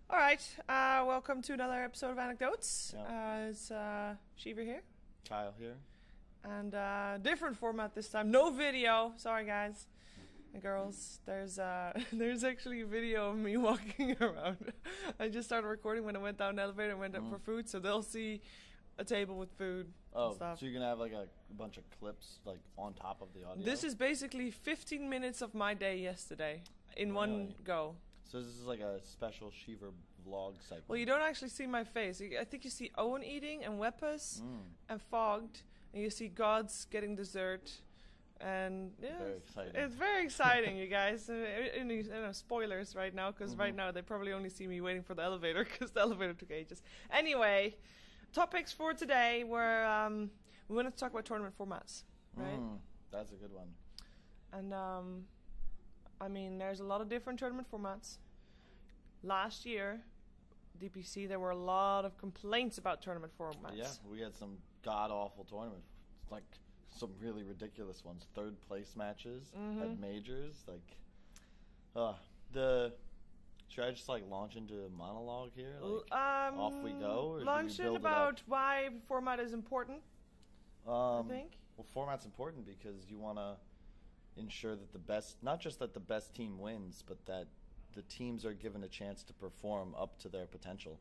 All right, welcome to another episode of AnecDotes. Yeah. It's Sheever here, Kyle here. and different format this time. No video. Sorry, guys and girls. There's actually a video of me walking around. I just started recording when I went down the elevator and went up for food, so they'll see a table with food. Oh, and stuff. so you're gonna have like a bunch of clips like on top of the audio? This is basically 15 minutes of my day yesterday in one go. So this is like a special Sheever vlog segment. Well, you don't actually see my face. I think you see Owen eating and Weppus and Fogged, and you see Gods getting dessert. And yeah, Very exciting. It's very exciting, you guys. Any spoilers right now, because right now they probably only see me waiting for the elevator because the elevator took ages. Anyway, topics for today were we wanted to talk about tournament formats, right? That's a good one. And I mean, there's a lot of different tournament formats. Last year, DPC, there were a lot of complaints about tournament formats. Yeah, we had some god-awful tournaments. Like some really ridiculous ones. Third place matches at majors. Like, should I just like launch into a monologue here? Like, off we go? Or launch it about why format is important, I think. Well, format's important because you want to ensure that the best, not just that the best team wins, but that the teams are given a chance to perform up to their potential.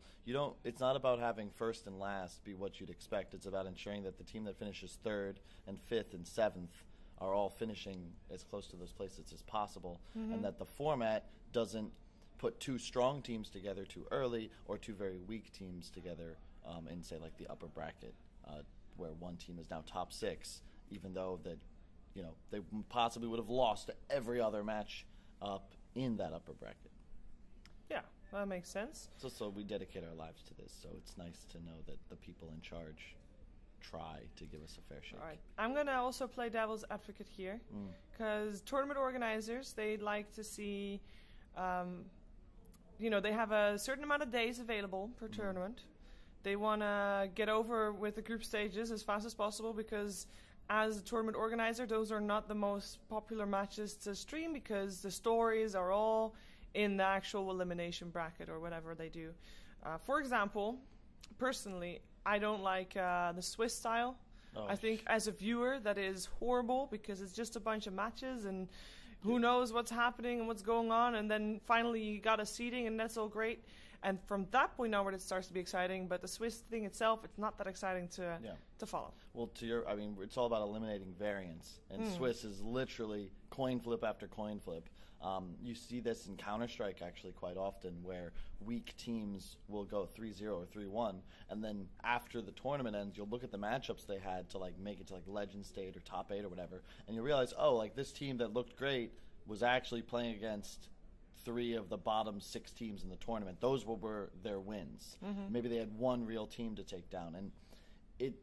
It's not about having first and last be what you'd expect. It's about ensuring that the team that finishes third and fifth and seventh are all finishing as close to those places as possible, and that the format doesn't put two strong teams together too early or two very weak teams together in, say, like the upper bracket, where one team is now top six, even though that they possibly would have lost every other match up in that upper bracket. Yeah, that makes sense. So we dedicate our lives to this, so it's nice to know that the people in charge try to give us a fair shake. All right. I'm going to also play devil's advocate here, because tournament organizers, they like to see, they have a certain amount of days available per tournament. They want to get over with the group stages as fast as possible because as a tournament organizer, those are not the most popular matches to stream because the stories are all in the actual elimination bracket or whatever they do. For example, personally, I don't like the Swiss style. I think as a viewer that is horrible because it's just a bunch of matches and who knows what's happening and what's going on, and then finally you got a seeding and that's all great. And from that point onward, it starts to be exciting. But the Swiss thing itself, it's not that exciting to follow. Well, it's all about eliminating variance. And Swiss is literally coin flip after coin flip. You see this in Counter-Strike actually quite often, where weak teams will go 3-0 or 3-1, and then after the tournament ends, you'll look at the matchups they had to like make it to like Legend State or Top 8 or whatever, and you realize, this team that looked great was actually playing against 3 of the bottom 6 teams in the tournament. Those were their wins. Maybe they had one real team to take down, and it's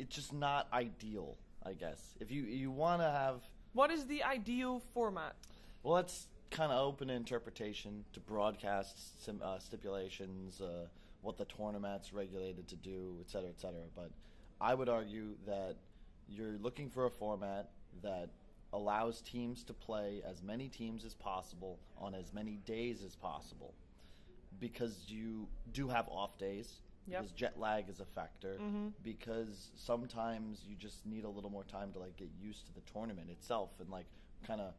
just not ideal, I guess. If you want to have, what is the ideal format? well, that's kind of open to interpretation, to broadcast stipulations, what the tournament's regulated to do, et cetera, et cetera. But I would argue that you're looking for a format that allows teams to play as many teams as possible on as many days as possible, because you do have off days, because jet lag is a factor, because sometimes you just need a little more time to like get used to the tournament itself and like kind of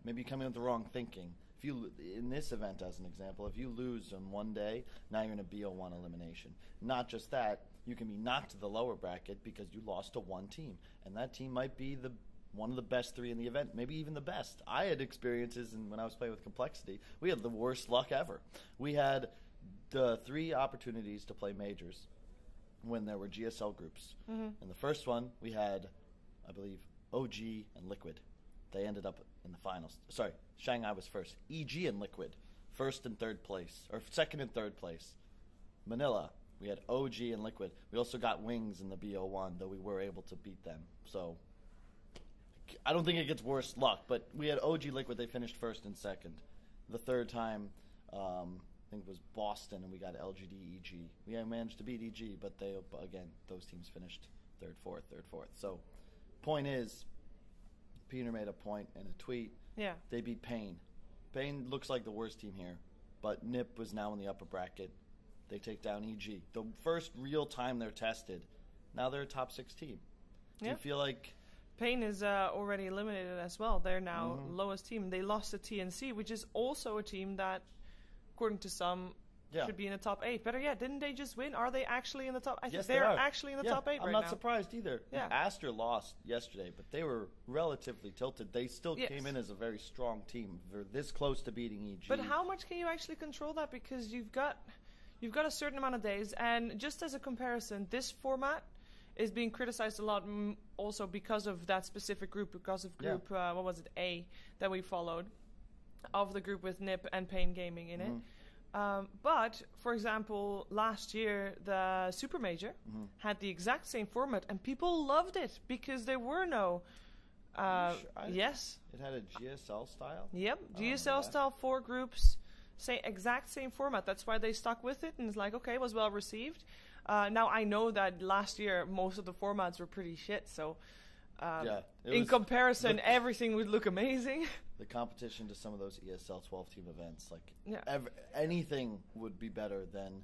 maybe coming with the wrong thinking. If you, in this event as an example, if you lose on one day, now you're in a BO1 elimination. Not just that, you can be knocked to the lower bracket because you lost to one team, and that team might be one of the best 3 in the event, maybe even the best. I had experiences, and when I was playing with Complexity, we had the worst luck ever. We had the 3 opportunities to play majors when there were GSL groups. In the first one, we had, I believe, OG and Liquid. They ended up in the finals. Sorry, Shanghai was first. EG and Liquid, first and third place, or second and third place. Manila, we had OG and Liquid. We also got Wings in the BO1, though we were able to beat them. So I don't think it gets worse luck, but we had OG Liquid. They finished first and second. The third time, I think it was Boston, and we got LGD EG. We managed to beat EG, but those teams finished third, fourth. So point is, Peter made a point in a tweet. Yeah. They beat Pain. Pain looks like the worst team here. but NIP was now in the upper bracket. They take down EG. The first real time they're tested, now they're a top 6 team. Do you feel like... Pain is already eliminated as well. They're now lowest team. They lost to TNC, which is also a team that, according to some, should be in the top 8. Better yet, didn't they just win? Are they actually in the top? I think they're actually in the top 8 right now. I'm not surprised either. Yeah. Aster lost yesterday, but they were relatively tilted. They still came in as a very strong team. They're this close to beating EG. But how much can you actually control that? Because you've got a certain amount of days, and just as a comparison, this format is being criticized a lot also because of that specific group, because of group, what was it, A, that we followed, of the group with NIP and Pain Gaming in it. But, for example, last year, the Super Major had the exact same format, and people loved it because there were no... yes. It had a GSL style? Yep, GSL style, 4 groups, exact same format. That's why they stuck with it, and it's like, okay, it was well received. Now, I know that last year, most of the formats were pretty shit, so in comparison, everything would look amazing. The competition to some of those ESL 12-team events, anything would be better than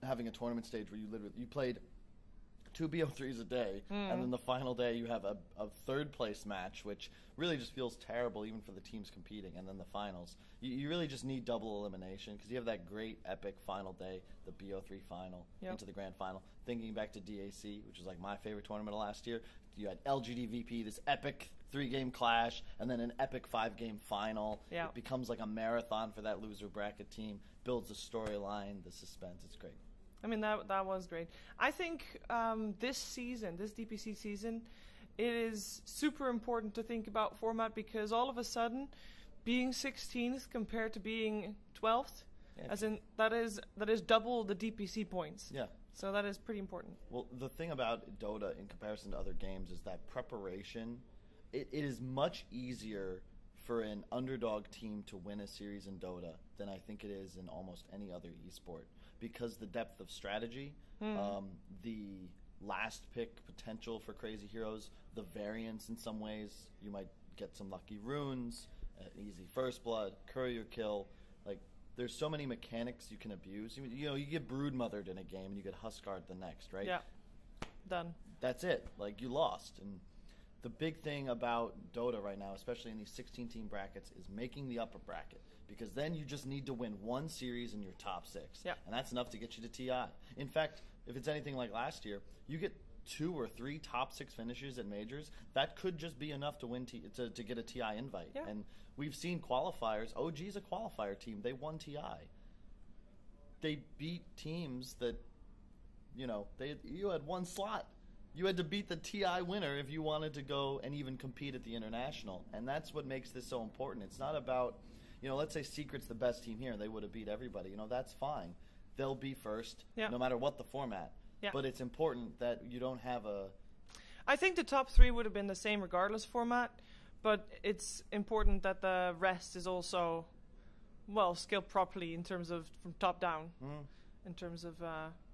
having a tournament stage where you played 2 BO3s a day, and then the final day you have a third-place match, which really just feels terrible even for the teams competing, and then the finals. You really just need double elimination, because you have that great epic final day, the BO3 final, into the grand final. Thinking back to DAC, which was like my favorite tournament of last year, you had LGDVP, this epic 3-game clash, and then an epic 5-game final. Yeah. It becomes like a marathon for that loser bracket team, builds the storyline, the suspense. It's great. I mean, that was great. I think this season, this DPC season, it is super important to think about format, because all of a sudden, being 16th compared to being 12th, as in that is double the DPC points. Yeah. So that is pretty important. Well, the thing about Dota in comparison to other games is that preparation, it is much easier for an underdog team to win a series in Dota than I think it is in almost any other esport, because the depth of strategy, the last pick potential for crazy heroes, the variance in some ways. You might get some lucky runes, easy first blood, courier kill. Like, there's so many mechanics you can abuse. You get brood mothered in a game and you get Huskard the next, right? Yeah. Done. That's it. Like, you lost. And the big thing about Dota right now, especially in these 16-team brackets, is making the upper bracket, because then you just need to win one series in your top 6. Yeah. And that's enough to get you to TI. In fact, if it's anything like last year, you get 2 or 3 top 6 finishes at majors. That could just be enough to win to get a TI invite. Yeah. And we've seen qualifiers. OG's a qualifier team. They won TI. They beat teams that, you had one slot. You had to beat the TI winner if you wanted to go and even compete at the international. And that's what makes this so important. It's not about, let's say Secret's the best team here and they would have beat everybody. That's fine. They'll be first, no matter what the format. Yeah. But it's important that you don't have a... I think the top 3 would have been the same regardless format, but it's important that the rest is also, scaled properly in terms of from top down, in terms of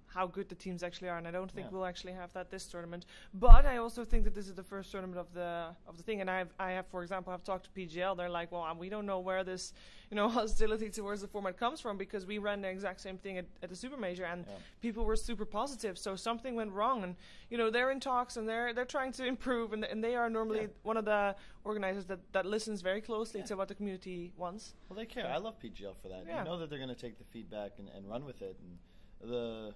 how good the teams actually are, and I don't think we'll actually have that this tournament. But I also think that this is the first tournament of the thing, and I have, for example, I've talked to PGL. They're like, well, we don't know where this, hostility towards the format comes from, because we ran the exact same thing at the Super Major, and people were super positive. So something went wrong, and they're in talks and they're trying to improve, and they are normally one of the organizers that listens very closely to what the community wants. Well, they care. I love PGL for that. You know that they're going to take the feedback and run with it, and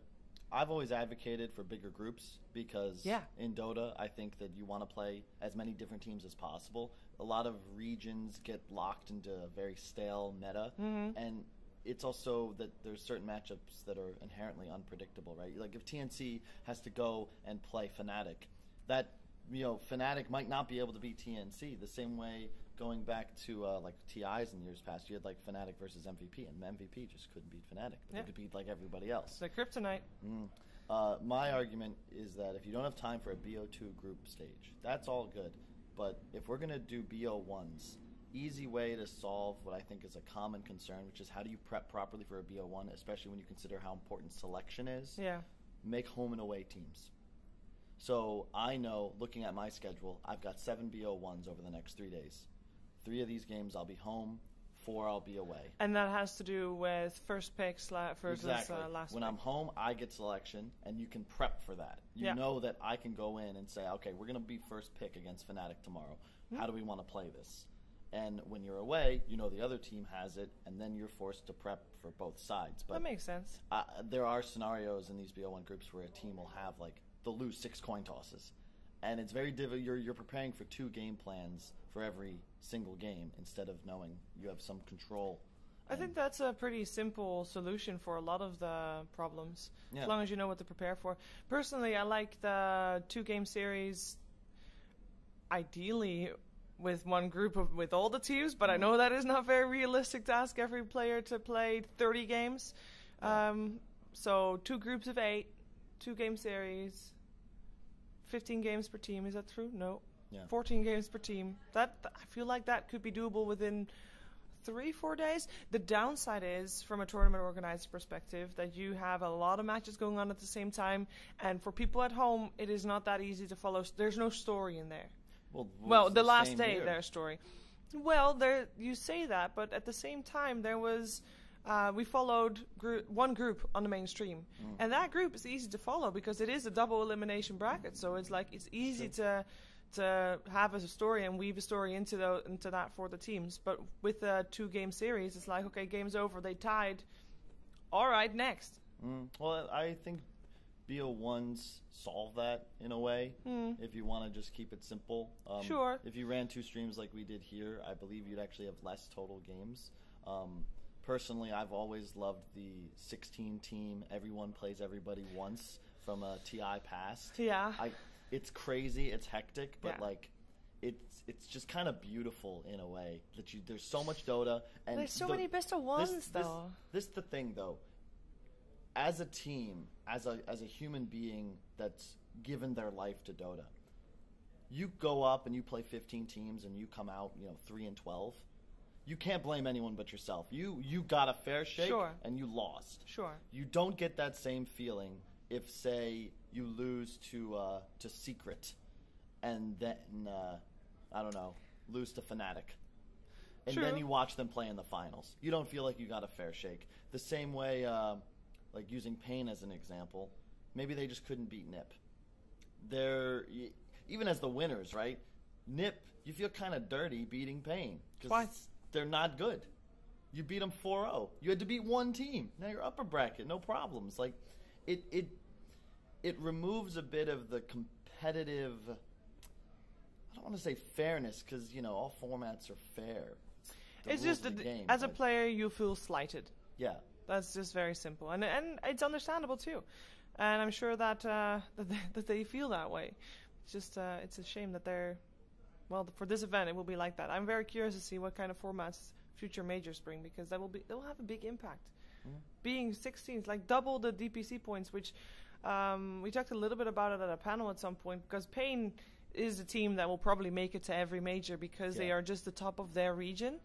I've always advocated for bigger groups, because in Dota, I think that you want to play as many different teams as possible. A lot of regions get locked into a very stale meta, and it's also that there's certain matchups that are inherently unpredictable, right? Like if TNC has to go and play Fnatic, that Fnatic might not be able to beat TNC the same way. Going back to like TIs in years past, you had like Fnatic versus MVP, and MVP just couldn't beat Fnatic, but they could beat like everybody else. It's like Kryptonite. My argument is that if you don't have time for a BO2 group stage, that's all good. But if we're going to do BO1s, easy way to solve what I think is a common concern, which is how do you prep properly for a BO1, especially when you consider how important selection is, make home and away teams. So I know, looking at my schedule, I've got 7 BO1s over the next 3 days. 3 of these games I'll be home, 4 I'll be away. And that has to do with first pick versus Exactly. last When pick. I'm home, I get selection, and you can prep for that. You know that I can go in and say, okay, we're going to be first pick against Fnatic tomorrow. How do we want to play this? And when you're away, you know the other team has it, and then you're forced to prep for both sides. But that makes sense. there are scenarios in these BO1 groups where a team will have, like, they'll lose 6 coin tosses. And it's very difficult. You're preparing for 2 game plans for every single game instead of knowing you have some control. I think that's a pretty simple solution for a lot of the problems, as long as you know what to prepare for. Personally, I like the 2-game series, ideally with one group with all the teams, but I know that is not very realistic to ask every player to play 30 games. So 2 groups of 8, 2-game series, 15 games per team. Is that true? No. 14 games per team. I feel like that could be doable within 3-4 days. The downside is, from a tournament organizer perspective, that you have a lot of matches going on at the same time, and for people at home, it is not that easy to follow. There's no story in there. Well, the last day, there's story. Well, you say that, but at the same time, there was we followed one group on the mainstream, and that group is easy to follow because it is a double elimination bracket. So it's like it's easy to have as a story and weave a story into that for the teams. But with a 2-game series, it's like, okay, game's over, they tied. All right, next. Well, I think BO1s solve that in a way. If you want to just keep it simple. Sure. If you ran 2 streams like we did here, I believe you'd actually have less total games. Personally, I've always loved the 16 team. Everyone plays everybody once from a TI past. Yeah. It's crazy, it's hectic, but like it's just kind of beautiful in a way that there's so much Dota, and there's so many best of ones though. This is the thing though. As a team, as a human being that's given their life to Dota, you go up and you play 15 teams and you come out 3-12. You can't blame anyone but yourself. You got a fair shake and you lost. Sure. You don't get that same feeling if, say, you lose to Secret, and then I don't know, lose to Fnatic, and then you watch them play in the finals. You don't feel like you got a fair shake. The same way, like using Pain as an example, maybe they just couldn't beat Nip. Even as the winners, right? Nip, you feel kind of dirty beating Pain because they're not good. You beat them 4-0. You had to beat one team. Now you're upper bracket, no problems. Like it removes a bit of the competitive, I don't want to say fairness, because all formats are fair. It's just as a player you feel slighted. Yeah, that's just very simple, and it's understandable too. And I'm sure that that they feel that way. It's just it's a shame that for this event it will be like that. I'm very curious to see what kind of formats future majors bring, because that will have a big impact. Being 16th, like double the DPC points, which we talked a little bit about it at a panel at some point, because Pain is a team that will probably make it to every major because they are just the top of their region,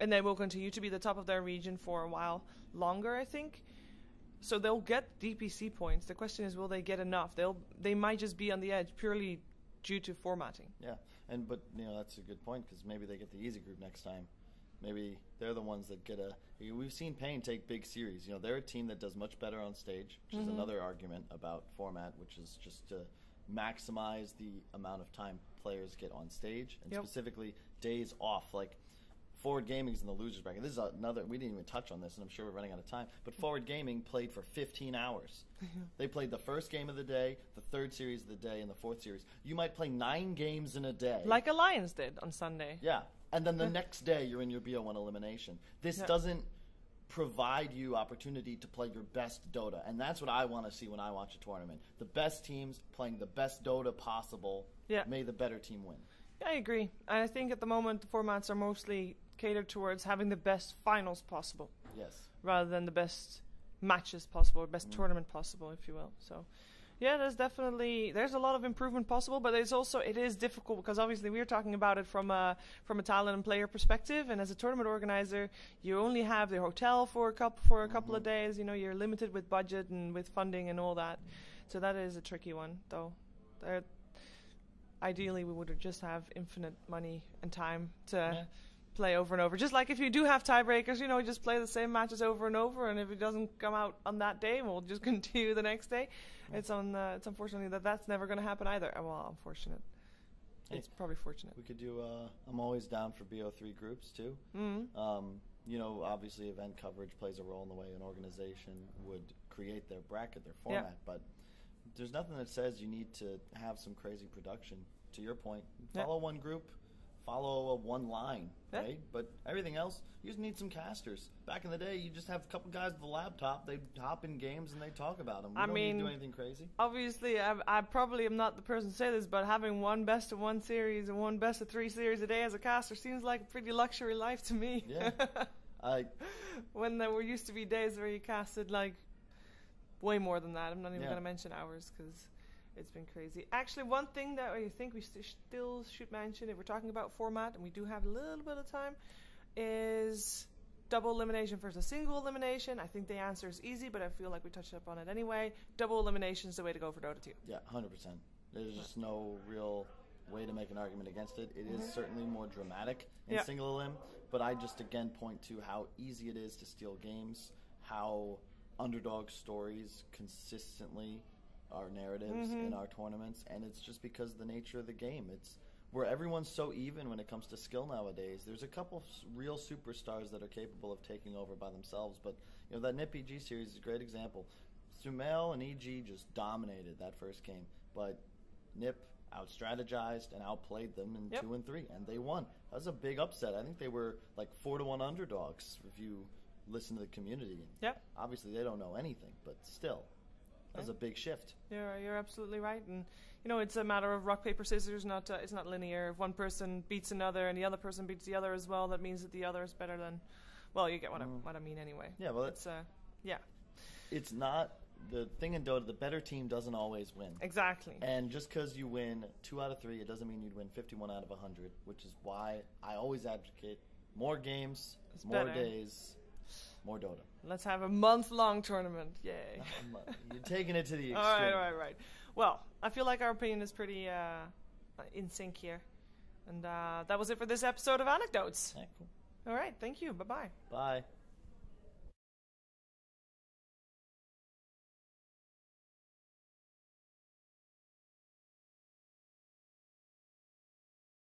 and they will continue to be the top of their region for a while longer, I think. So they'll get DPC points. The question is, will they get enough? They might just be on the edge purely due to formatting. Yeah, but that's a good point, because maybe they get the easy group next time. Maybe they're the ones that get we've seen Pain take big series. They're a team that does much better on stage, which is another argument about format, which is just to maximize the amount of time players get on stage, and specifically days off. Like Forward Gaming's in the losers bracket. This is another, we didn't even touch on this, and I'm sure we're running out of time, but Forward Gaming played for 15 hours. They played the first game of the day, the third series of the day, and the fourth series. You might play 9 games in a day. Like Alliance did on Sunday. Yeah. And then the next day, you're in your BO1 elimination. This doesn't provide you opportunity to play your best Dota. And that's what I want to see when I watch a tournament. The best teams playing the best Dota possible. May the better team win. Yeah, I agree. And I think at the moment, the formats are mostly catered towards having the best finals possible. Yes. Rather than the best matches possible, or best tournament possible, if you will. So, yeah, there's a lot of improvement possible, but it is difficult, because obviously we're talking about it from a talent and player perspective, and as a tournament organizer, you only have the hotel for a couple of days. You're limited with budget and with funding and all that, so that is a tricky one. Though, ideally we would just have infinite money and time to play over and over. Just like if you do have tiebreakers, you know, just play the same matches over and over, and if it doesn't come out on that day, we'll just continue the next day. It's unfortunately that's never going to happen either. Well, unfortunate. It's probably fortunate. We could do. I'm always down for BO3 groups too. You know, obviously, event coverage plays a role in the way an organization would create their bracket, their format. But there's nothing that says you need to have some crazy production. To your point, follow one group, follow one line, right? But everything else, you just need some casters. Back in the day, you just have a couple guys with a laptop. They hop in games and they talk about them. We don't need to do anything crazy. Obviously, I probably am not the person to say this, but having one best of 1 series and one best of 3 series a day as a caster seems like a pretty luxury life to me. Yeah. When there used to be days where you casted like way more than that. I'm not even going to mention hours because it's been crazy. Actually, one thing that I think we still should mention, if we're talking about format, and we do have a little bit of time, is double elimination versus single elimination. I think the answer is easy, but I feel like we touched up on it anyway. Double elimination is the way to go for Dota 2. Yeah, 100%. There's just no real way to make an argument against it. It is certainly more dramatic in single elim, but I just again point to how easy it is to steal games, how underdog stories consistently are narratives in our tournaments, and it's just because of the nature of the game. It's where everyone's so even when it comes to skill nowadays. There's a couple real superstars that are capable of taking over by themselves, but you know that NIP EG series is a great example. Sumail and EG just dominated that first game, but NIP out-strategized and outplayed them in 2 and 3, and they won. That was a big upset. I think they were like 4-1 underdogs if you listen to the community. Obviously, they don't know anything, but still, that was a big shift. You're absolutely right, and you know it's a matter of rock paper scissors. It's not linear. If one person beats another and the other person beats the other as well, that means that the other is better than. Well, you get what I mean anyway. Yeah, well, it's It's not. The thing in Dota, the better team doesn't always win. Exactly. And just because you win 2 out of 3, it doesn't mean you'd win 51 out of 100, which is why I always advocate more games, more days, more Dota. Let's have a month-long tournament. Yay. You're taking it to the extreme. All right. Well, I feel like our opinion is pretty in sync here. And that was it for this episode of AnecDotes. Yeah, cool. All right. Thank you. Bye-bye. Bye.